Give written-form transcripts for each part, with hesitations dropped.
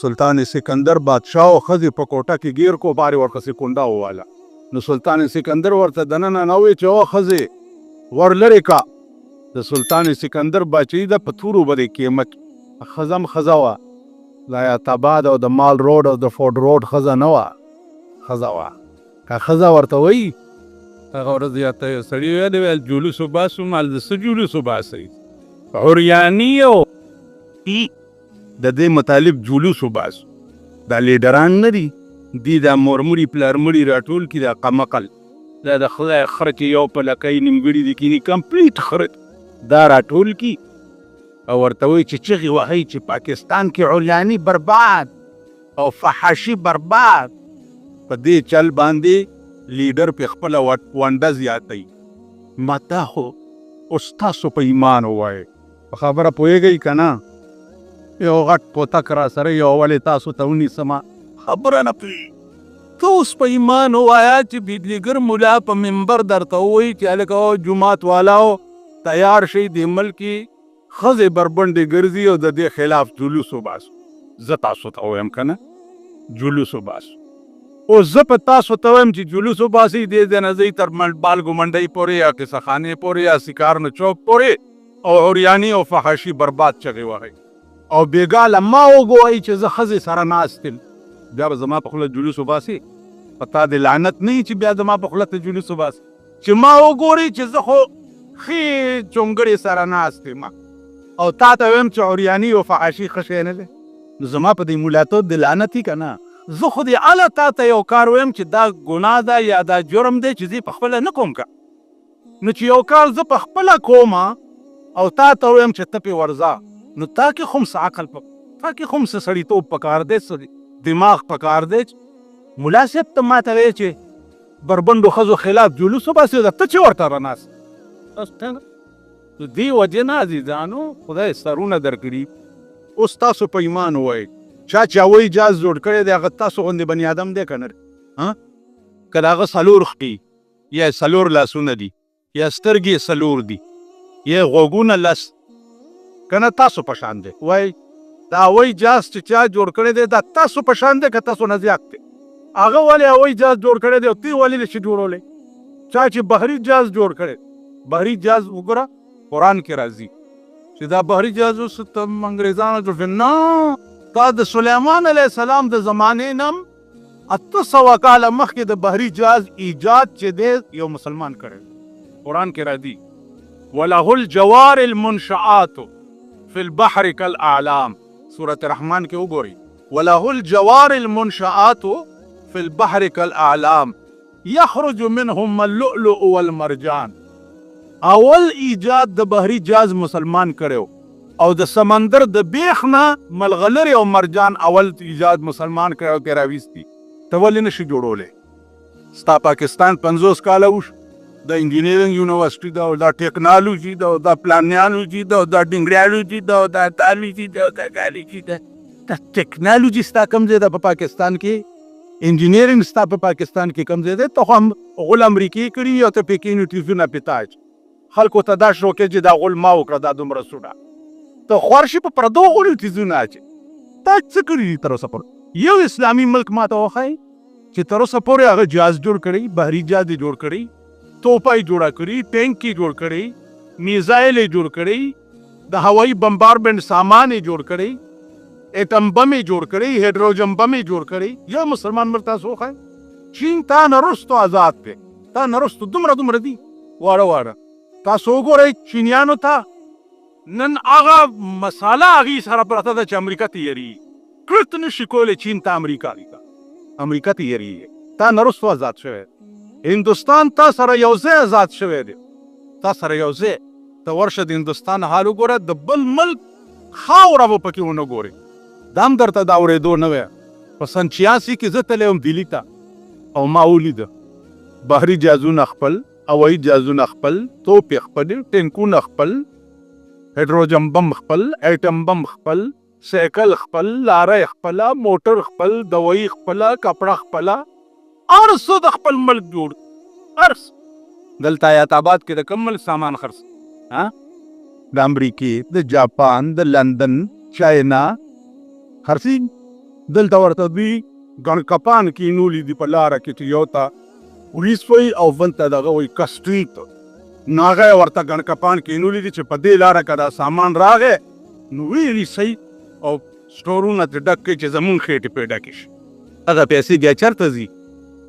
سلطان سکندر بادشاه او خزي په کوټه کې گیر کو باري ورکسې کونډه واله. نو سلطان سکندر ورته دننه نوې چې او خزي ورلری کا. د سلطان سکندر بچی د پتورو باندې قیمت خزم خزوا لا یا تباد او د مال روډ او د فورد روډ خزا نه وا خزوا کا خزا ورته وی هغه ورځ یاته سړی ویل جلوس وباسو مال د سجلوس وباسي عریانی او د دې مطالب جلوس وباسو دا لیډران نه دي دی دا مورموري پلارموري راټول کی دا قمقل دا د خدای خرچ یو په لکۍ نیمګړي دي کینی کمپلیټ خرچ دا راټول کی او ورته وایي چې چغې وهئ چې پاکستان کې عریاني برباد او فحاشي برباد. په دې چل باندې لیډر په خپله ونډه زیاتوي. ما تا خو اوس تاسو په ایمان ووایئ په خبره پوهېږئ که نه. یو غټ کوتک را سره یو ولې تاسو ته ونیسمه خبره نه پوهېږي. ته اوس په ایمان ووایه چې بجلیګر ملا په منبر درته ووایي چې هلکه جومات والاو تیار شئ د ملکې خزې بربنډې ګرځي او د دې خلاف جلوس وباسو. زه تاسو ته وایم که نه جلوس وباسو. اوس زه په تاسو ته وایم چې جلوس وباسئ دې ځای نه ځئ تر بالګو منډۍ پورې یا قصهخانې پورې یا سیکارنو چوک پورې او عریاني او فحاشي برباد چغې وهئ او بېګاله ما وګوئ چې زه ښځې سره ناست یم. بیا به زما په خوله جلوس وباسي. په تا د لعنت نه وي چې بیا زما په خوله ته جلوس وباسي چې ما وګورئ چې زه خو ښې چونګړې سره ناست یم او تا ته ویم چې عریاني او فحاشي ښه شی نه دی. نو زما په دې ملاتو د لعنت وي که نه. زه خو دې اله تا ته یو کار ویم چې دا ګناه ده یا دا جرم دی چې زه په خپله نه کوم که. نو چې یو کار زه په خپله کومه او تا ته ویم چې ته پې ورځه نو تا کې خو هم څه عقل تا کې خو هم څه سړیتوب پکار دی څه دماغ پکار دی. ملا صاحب ته ما ته وایې چې بربنډو ښځو خلاف جلوس وباسي ته چې ورته راناست. دې وجې نه عزیزانو خدای سرونه درکړي. اوس تاسو په ایمان ووایئ چا چې هوایي جهاز جوړ کړی دی هغه تاسو غوندې بني ادم دی که نه که د هغه څلور خښې یا څلور لاسونه دي یا سترګې څلور دي یا غوږونه لس که نه تاسو په شان دی. وایي دا هوایي جهاز چې چا جوړ کړی دی دا تاسو په شان دی که تاسو نه زیات دی. هغه ولې هوایي جهاز جوړ کړی دی او تی ولې نشي جوړولی. چا چې بحري جهاز جوړ کړی بحري جهاز وګوره قرآن کې راځي چې دا بحري جهاز اوس انګریزانو جوړ کړی. نه تا د سلیمان علیه السلام د زمانې نم 800 کاله مخکې د بحري جهاز ایجاد چې دی یو مسلمان کړی. قرآن کې راځي وله الجوار المنشآت فی البحر کالاعلام. سورة رحمان کې وګورئ وله الجوار المنشآت فی البحر کالاعلام یخرج منهم اللؤلؤ والمرجان. اول ایجاد د بحري جهاز مسلمان کړو او د سمندر د بیخ نه ملغلرې او مرجان اول ایجاد مسلمان کړو کې راویستي. ته ولې نشي جوړولی؟ ستا پاکستان 50 کاله وشو د انجینرینګ یونیورسټي ده او دا ټیکنالوژي ده او دا پلانیالوجي ده او دا ډنګریالوجي ده او دا تالوجي ده او دا ګالوجي ده. دا ټیکنالوجي ستا کوم ځای ده په پاکستان کې؟ انجینرینګ ستا په پاکستان کې کوم ځای دی؟ ته خو هم غول امریکې کړي او ته پکې نیوټیزونه پتاج خلکو ته دا شوکې چې دا غول ما وکړه دا دومره سوډه ته خوار شي په پردو غولو تیزونه اچي. تا څه کړي دي تر اوسه پورې؟ یو اسلامي ملک ما ته وښایي چې تر اوسه پورې هغه جهاز جوړ کړی بحري جهاز یې جوړ کړی توپه یې جوړه کړي ټینک یې جوړ کړی میزایل یې جوړ کړی د هوایي بمبارمنټ سامان یې جوړ کړی ایټم بم یې جوړ کړی هایډروجن بم یې جوړ کړی. یو مسلمان ملک تاسو وښایي. چین تا نه وروستو آزاد دی تا نه وروستو دومره دي واړه تاسو وګورئ چینیانو ته نن هغه مساله هغې سره پرته ده چې امریکا ته یېرېږي. کړه ته نشي کولی چین ته امریکا ته یېرېږي. تا نه وروستو آزاد شوی. هندوستان تا سره یو ځای آزاد شوی دی. تا سره یو ځای ته ورشه د هندوستان حال وګوره د بل ملک خاوره به پکې ونه ګورې. دا هم درته د اورېدو نه وی. په سن 86 کې زه تللی وم دلي ته او ما ولیده بحري جهازونه خپل هوایي جهازونه خپل توپې خپلې ټینکونه خپل هایډروجن بم خپل ایټم بم خپل سایکل خپل لاره خپله موټر خپل دوایي خپله کپړه خپله هر څه د خپل ملک جوړ. هر څه دلته حیات آباد کې د کوم ملک سامان خرڅ د امریکې د جاپان د لندن چاینا خرڅېږي. دلته ورته دوی ګڼکپان کینولي دي په لاره کې چې یو ته پولیس وایي او بل ته دغه وایي کسټریټ. نو هغه یې ورته ګڼکپان کینولي دي چې په دې لاره که دا سامان راغی نو ویې نیسئ او سټورونه ترې ډک کړئ چې زمونږ خېټې پرې ډکې شي. هغه پیسې بیا چېرته ځي؟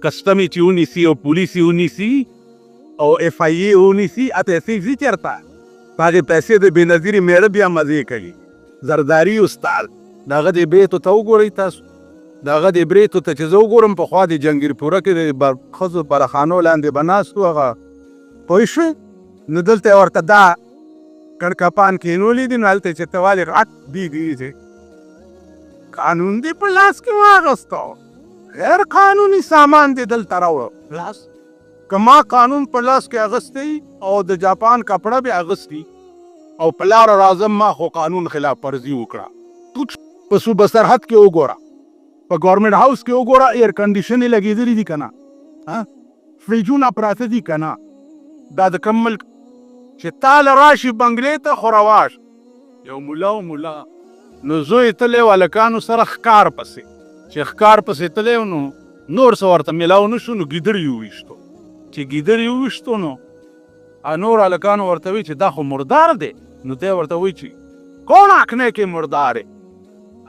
کسټم یې چې ونیسي او پولیس یې ونیسي او اف آی ای ونیسي، پیسې ځي چېرته؟ په هغې پیسې د بېنظیرې مېړه بیا مزې کوي. زرداري استاد د هغه دې بریتو ته وګورئ تاسو، د هغه دې بریتو ته چې زه وګورم پخوا د جنګیرپوره کې د ښځو پرخانو لاندې به ناست و هغه پوه شوې. نو دلته یې ورته دا ګڼکپان کینولي دي، نو هلته یې چې ته ولې غټ دیږي چې قانون دې په لاس کې واخیسته، غیر قانوني سامان دې دلته راوړه لاس. که ما قانون په لاس کې اخیستی او د جاپان کپړه بې اخیستي او په لاره راځم ما خو قانون خلاف ورزي وکړه. په صوبه سرحد کې وګوره، په ګورنمنټ هاوس کې وګوره، ایر کنډیشنې لګېدلي دي که نه، فریجونه پراته دي که نه. دا د کوم ملک چې تاله راشي بنګلې ته خو رواش یو ملا و ملا. نو زوی تلی و هلکانو سره ښکار پسې، چې ښکار پسې تلی نو نور څه ورته میلاو نه شو، نو ګیدړ یې وویشتو. چې ګیدړ یې وویشتو نو نور هلکانو ورته وایي چې دا خو مردار دی. نو دی ورته وایي چې کون آنکھنے کے مردار ہے،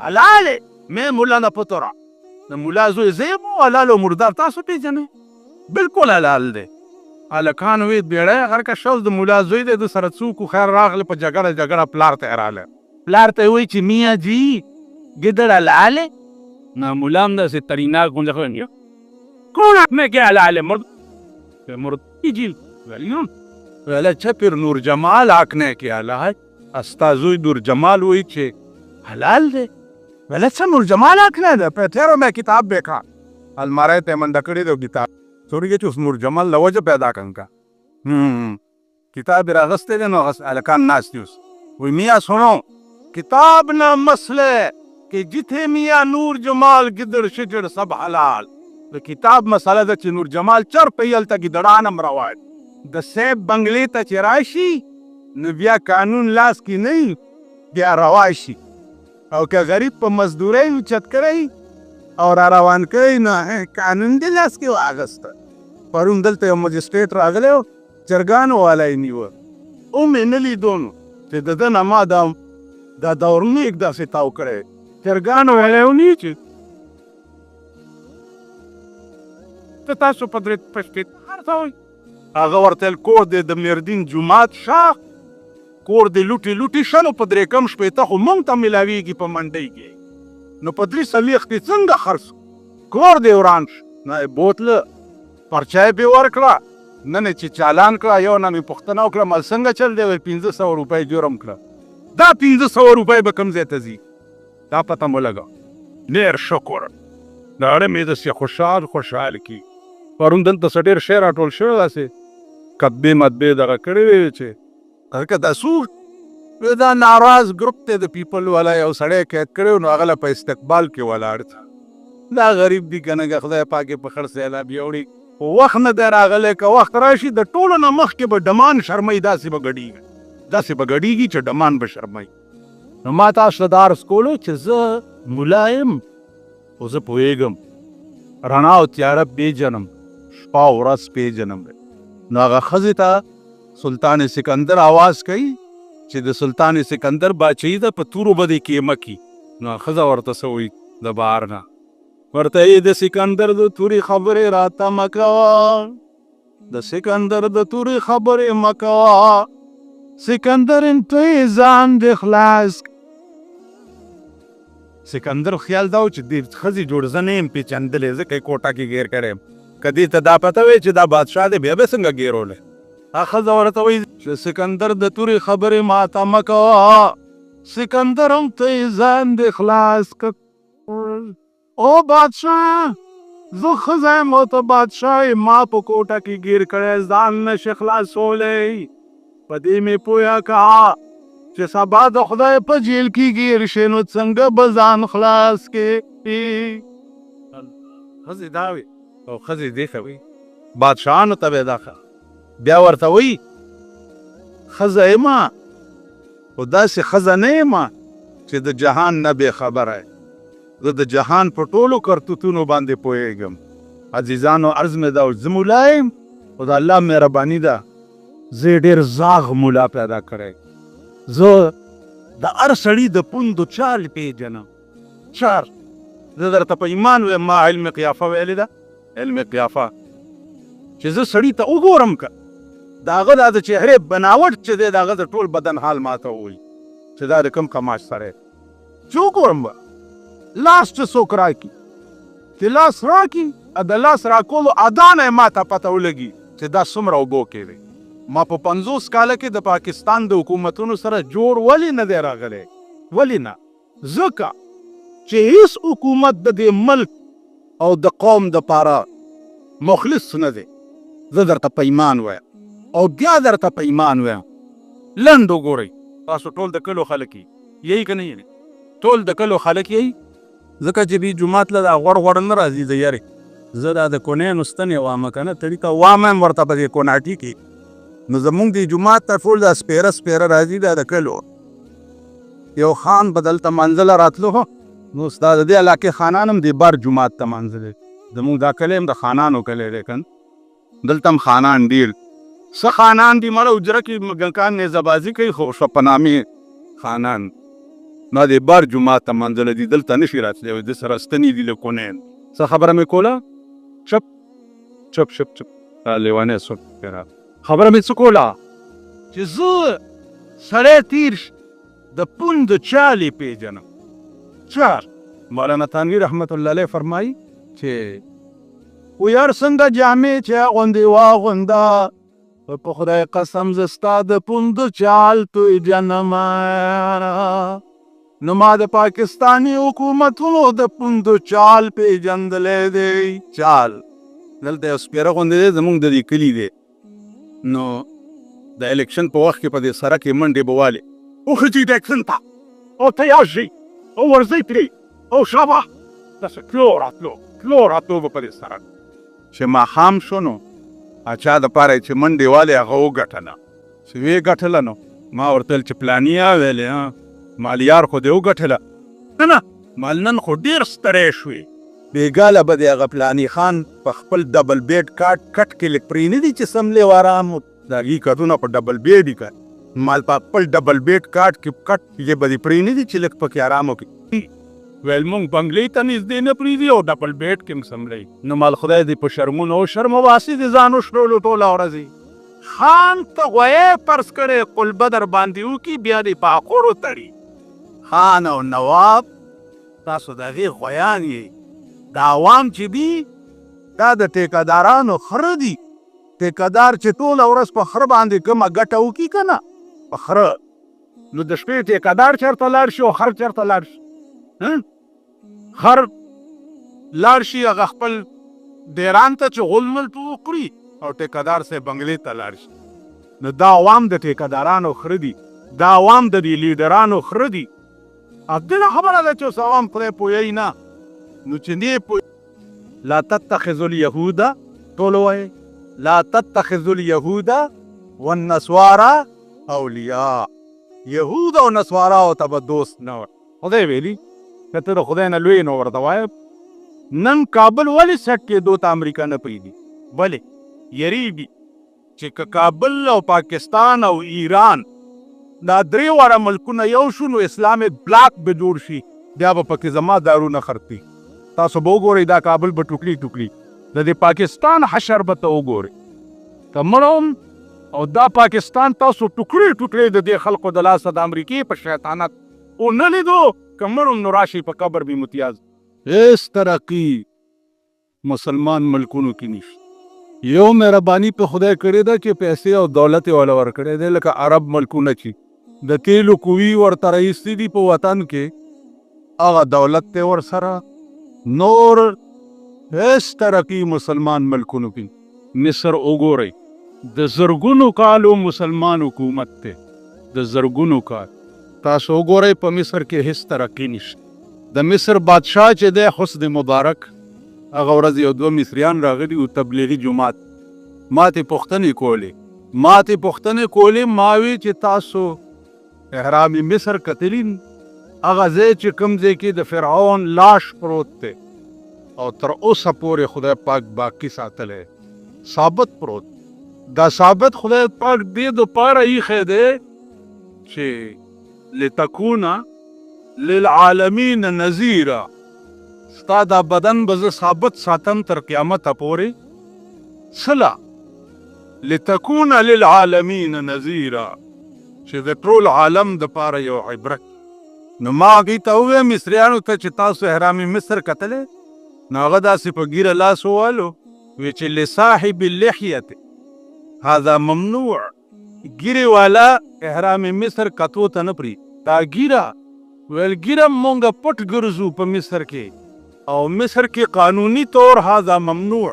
حلال ہے، میں ملا نه پتره. د ملا زوی زه یم او حلال او مردار تاسو پېژنئ، بلکل حلال دی. هلکانو وایي بیړی غرقه شوز د ملا زوی دی، د سره څوک خیر راغله په جګړه پلار ته یې راغله. پلار ته یې وایي چې میاں جی ګیدړ حلال ہے. نو ملا هم داسې تریناک غوندې ښه کون آنکھنے کے حلال ہے، مرد جیل ویله چپر نور جمال آنکھنے کے حلال. استا زوی نور جمال وایي چې حلال دی. ویله څه نور جمال آنکھنے ده؟ پیتیرو میں کتاب بیکا الماری ته منډه کړې ده کتاب سوریږي چې اوس نور جمال له وجه پیدا کړم کا کتاب یې راغستی دی. نو هلکان ناست دي اوس وایي میاں سنو کتاب نہ مسئلے کہ جتھے میاں نور جمال گدڑ شجر سب حلال. د کتاب مسله ده چې نور جمال چر په یې هلته ګیدړان هم روان. د سیب بنګلې ته چې راشي نو بیا قانون لاس کې نه وي، بیا روا شي. او که غریب په مزدورۍ اوچت کړی او را روان کړی نو قانون دې لاس کې واخیسته. پرون دلته یو مجسټریټ راغلی و، چرګانو والا یې نیوه، هم یې نه لیدو نو چې د ده نه ما دا دورونه یک داسې تاو کړی. چرګانو والا یې ونیو چې ته تاسو په درې پشکې هر څه وایي. هغه ورته ویل کور دی د میردین جومات شا، کور دی لوټې شه، نو په درې کم شپېته خو مونږ ته میلاویږي په منډۍ کې، نو په درې څلوېښت کې څنګه خرڅ کور دی وران شو. نه یې بوتله پرچه یې پرې ورکړه، نن یې چې چالان کړه. یو نه مې پوښتنه وکړه مال څنګه چل دی؟ وایي 500 روپۍ جرم کړه. دا 500 روپۍ به کوم ځای ته ځي؟ دا پته مو لګه. ډېر شکر د اړه مې داسې خوشحال کي. پرون دلته څه ډېر شی راټول شوی داسې کتبې مطبې دغه کړې وې چې که دا څوک دا ناراض ګروپ دی د پیپل والا یو سړی قید کړی نو هغه له په استقبال کې ولاړ دی. دا غریب دی که نه که خدای پاک یې په خړ سیلاب یوړي، خو وخت نه دی راغلی. که وخت راشي د ټولو نه مخکې به ډمان شرموي، داسې به ګډېږي چې ډمان به شرموي. نو ما تاسو ته دا عرض کولو چې زه ملا یم خو زه پوهېږم رڼا او تیاره پېژنم، شپه او ورځ پېژنم. نو هغه ښځې ته سلطان سکندر آواز کوي چې د سلطان سکندر باچهي ده په تورو به دې کیمه کي. نو ښځه ورته څه وایي د بهر نه ورته یې د سکندر د تورې خبرې راته مه کوه، د سکندر د تورې خبرې مه کوه، سکندر ته یې ځان دې خلاص. سکندر خیال دا و چې دې ښځې جوړ زه نه یم پېژندلی، ځکه یې کوټه کې ګیر کړی یم. که دې ته دا پته وی چې دا بادشاه دی بیا به څنګه ګیرولی؟ هغه ښځه ورته وایي چې سکندر د تورې خبرې ماته مه کوه، سکندر هم ته یې ځان دې خلاص کړ. او بادشاه زه ښځه یم او ته بادشاه یې، ما په کوټه کې ګیر کړی ځان نشي خلاصولی. په دې مې پویه کړه چې سبا د خدای په جیل کې ګیر شي نو څنګه به ځان خلاص کړي. ښځې دا وي او ښځې دې ته وایي بادشاهانو ته به یې دا بیا ورته وایي ښځه یمه خو داسې ښځه نه یمه چې د جهان نه بې خبره یې. زه د جهان په ټولو کرتوتونو باندې پوهېږم. عزیزانو عرض مې دا زه ملا یم خو د الله مهرباني ده زه ډېر زاغ ملا پیدا کړی. زه د هر سړي د پوندو چال پېژنم. چار زه درته په ایمان وایم ما علم قیافه ویلې ده. علم قیافه چې زه سړي ته وګورم که د هغه دا د چهرې بناوټ چې دی د هغه د ټول بدن حال ما ته ووایي چې دا د کوم کماش سړی چې وګورم به لاس چې څوک راکړي چې لاس راکړي د لاس راکولو ادا نه یې ما ته پته ولګي چې دا څومره اوبو کې دی. ما په 50 کاله کې د پاکستان د حکومتونو سره جوړ ولې نه دی راغلی؟ ولې نه؟ ځکه چې هیڅ حکومت د دې ملک او د قوم دپاره مخلص نه دی. زه درته په ایمان وایم او بیا درته په ایمان وایم. لنډ وګورئ تاسو ټول د کلو خلک یې که نه یې؟ ټول د کلو خلک یې ځکه چې دې جومات له دا غوړ نه راځي د یارې زه دا د کونیانو ستنې وامه که نه تړي ته وامه یم ورته په دې کوناټي کې نو زمونږ دې جومات ته ټول دا سپېره سپېره راځي دا د کلو یو خان به دلته منزله راتلو نو ستا د دې علاقې خانان هم دې بار جومات ته منزلې زمونږ دا کلی هم د خانانو کلی دی که دلته هم خانان ډېر څه خانان دي مړه اجره کې ګنکان نیزهبازي کوي خو شپنامې خانان ما دې بار جومات ته منزله دي دلته نشي راتلی د سره ستنې دي له کونین څه خبره مې کوله چپ چپ چپ چپ لیوانی څوک خبره مې څه کوله چې زه سړی تیر د پوند چالې پېژنم. چار مولانا تانوي رحمت الله علیه فرمایي چې ویار څنګه جامې چې اغوندې واغونده په خدای قسم زه ستا د پوند چال پېژنمه نو ما د پاکستاني حکومتونو د پوندو چال پېژندلی دی. چال دلته یو سپېره غوندې دی زمونږ د دې کلي دی نو د الیکشن په وخت کې په دې سړک کې منډې به والې وښځي د اکسن ته او تیار شي او ورځئ پرې او شابه داسې تلو راتلو به په دې سړک چې ماښام شو نو چا دپاره چې منډې والې هغه وګټله چې ویې ګټله نو ما ورته ویل چې پلانیا ویلې مالیار خو دې وګټله نه مال نن خو ډېر ستړی شوې بېګاله به د هغه پلاني خان په خپل ډبل بیډ کټ کې لږ پرې نه دي چې سملې و ارام د هغې کټونه په ډبل بیډ یې کړ مال په خپل ډبل بیډ کټ کې یې به دې پرې نه دي چې لږ پکې ارام وکړي ویل مونږ بنګلې ته نږدې نه پرېږدي او ډبل بیډ کې هم سملی نو مال خدای دې په شرمونو او شرم واسي د ځان وشړلو ټوله ورځې خان ته غویې پرس کړې قلبه در باندې وکړي بیا دې په اخورو تړي. خان او نواب تاسو د هغې غویان یې د عوام چې دي دا د ټیکهدارانو خره دي. ټیکهدار چې ټوله ورځ په خره باندې کومه ګټه وکړي که نه په خره نو د شپې ټیکهدار چېرته لاړ شي او خر چېرته لاړ شي خر لاړ شي هغه خپل ډیران ته چې غلمل په وکړي او ټیکهدار صاحب بنګلې ته لاړ شي نو دا عوام د ټیکهدارانو خره دي دا عوام د دې لیډرانو خره دي. دغه خبره ده چې اوس عوام خدای پوهوي نه نو چې نه لا تتخذوا اليهود ټول وایي لا تتخذوا اليهود والنصارى اولیاء یهود او نصاراو ته به دوست نه وي خدای ویلي که ته د خدای نه لوی نو ورته وایه نن کابل ولې سټ کېدو ته امریکا نه پرېږدي ولې یریږي چې که کابل او پاکستان او ایران دا درې واړه ملکونه یو شو نو اسلامي بلاک به جوړ شي بیا به پکې زما دارونه خرڅي تاسو به وګورئ دا کابل به ټوکلي ټوکلي د دې پاکستان حشر به ته وګورئ که مړم او دا پاکستان تاسو ټوکړې ټوکړې د دې خلقو د لاسه د امریکې په شیطانت او نه لیدو که مړم نو راشي په قبر به متیاز هیڅ ترقي مسلمان ملکونو کې نشته. یو مهرباني په خدای کړې ده چې پیسې او دولت یې والا ورکړی دی لکه عرب ملکونه چې د تیلو کوي ورته رایستي دي په وطن کې هغه دولت دی ورسره نور هیڅ ترقي مسلمان ملکونو کې مصر وګورئ د زرګونو کالو مسلمان حکومت دی د زرګونو کال تاسو وګورئ په مصر کې هیڅ ترقي نشته. د مصر بادشاه چې دی حسن مبارک هغه ورځ یو دوه مصریان راغلي و تبلیغي جومات ماتې پوښتنې کولې ما وی چې تاسو احرام مصر کتلی هغه ځای چې کوم ځای کې د فرعون لاش پروت دی او تر اوسه پورې خدای پاک باقی ساتلی ثابت پروت دا ثابت خدای پاک دې دپاره ایښی دی چې لتکونه للعالمین نذیرا ستا دا بدن به زه ثابت ساتم تر قیامته پورې صله لتكون للعالمین نذیرا چې د ټول عالم دپاره یو عبرت نو ما هغوی ته وویم مصریانو ته چې تاسو احرام مصر کتلی نو هغه داسې په ګیره لاس ووهلو وی چې لصاحب اللحیت هذا ممنوع ګیرې والا احرام مصر کتو ته نه پرېږدي دا ګیره ویل ګیره مونږ پټ ګرځو په مصر کې او مصر کې قانوني طور هذا ممنوع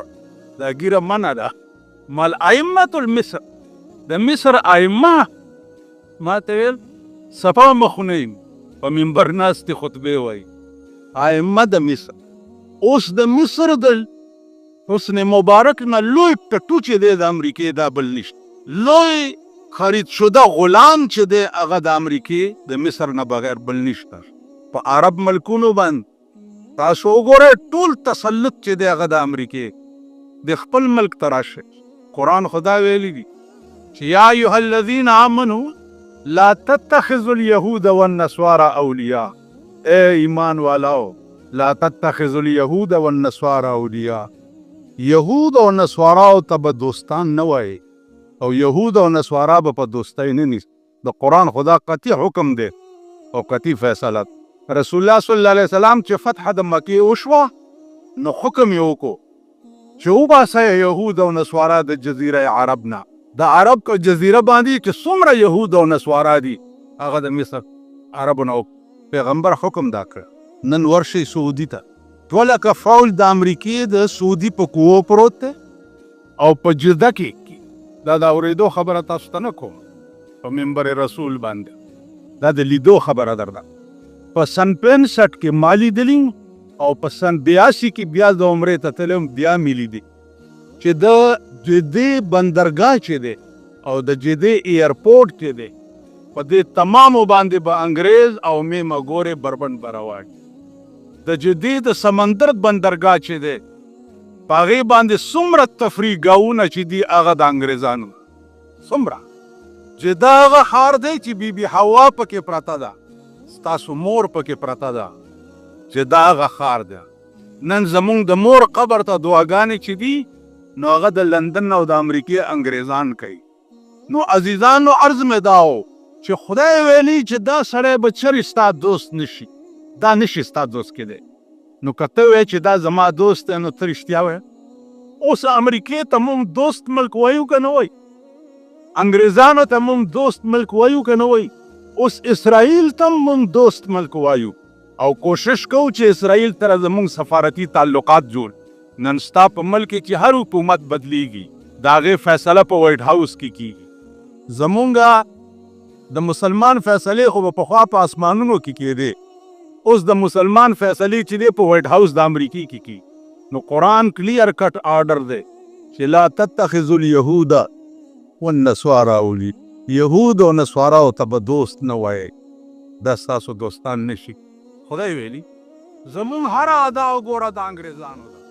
دا ګیره منع ده مال ائمة المصر د مصر ائمه ما ته ویل صفا مخونه یم په منبر ناستې خطبې وایي ائمه د مصر اوس د مصر د حسن مبارک نه لوی ټټو چې دی د امریکې دا بل نشته لوی خرید شده غلام چې دی هغه د امریکې د مصر نه بغیر بل نشته په عرب ملکونو باندې تاسو وګورئ ټول تسلط چې دی هغه د امریکې د خپل ملک ته راشئ قرآن خدا ویلی دی چې یا ایها الذین آمنوا لا تتخذوا اليهود والنصارى اولیاء اے ایمان والاو لا تتخذوا اليهود والنصارى اولیاء یهود او نصاراو ته به دوستان نه وایي او یهود او نصارا به په دوستۍ نه نیسي د قرآن خدا قطعي حکم دی او قطعي فیصله رسول الله صلی الله علیه وسلم چې فتح د مکې وشوه نو حکم یې وکړو چې وباسئ یهود او نصوارا د جزیره عرب نه د عرب په جزیره باندې چې څومره یهود او نصوارا دي هغه د مصر عربو نه پیغمبر حکم دا کړ نن ورشئ سعودي ته ټوله فاول د امریکې د سعودي په قوو پروت دی او په جده کې دا د اورېدو خبره تاسو ته نه کوم په منبر رسول باندې دا د لیدو خبره درده په سن 65 کې ما لیدلي او په سن 82 کې بیا د عمرې ته تلم بیا مې لیدي چې د جدې بندرګاه چې دی او د جدې ایرپورټ چې دی په دې تمامو باندې به انګریز او مې مګورې بربند به روان د جدې د سمندر بندرګاه چې دی په هغې باندې څومره تفریحګاهونه چې دي هغه د انګریزانو څومره چې دا هغه ښار دی چې بی بي حوا پکې پرته ده ستاسو مور پکې پرته ده چې دا هغه ښار دی نن زمونږ د مور قبر ته دعاګانې چې دي نو هغه د لندن او د امریکې انګریزان کوي نو عزیزانو عرض مې دا و چې خدای ویلي چې دا سړی به چرې ستا دوست نشي دا نشي ستا دوست کېدی نو که ته وایې چې دا زما دوست دی نو ته رښتیا وایه اوس امریکې ته مونږ دوست ملک وایو که نه وایي انګریزانو ته مونږ دوست ملک وایو که نه وایي اوس اسرائیل ته مونږ دوست ملک وایو او کوشش کوو چې اسرائیل سره زمونږ سفارتي تعلقات جوړ نن ستا په ملک چې هر حکومت بدلیږي د هغې فیصله په وایټ هاوس کې کیږي زمونږ د مسلمان فیصلې خو به پخوا په اسمانونو کې کېدې اوس د مسلمان فیصلې چې دی په وایټ هاوس د امریکې کې کیږي نو قرآن کلیر کټ آرډر دی چې لا تتخذوا اليهود والنصارى اولیاء یهود او نصاراو ته به دوست نه وایئ دا ستاسو دوستان نشي خدای ویلي زمونږ هره ادا وګوره د انګریزانو ده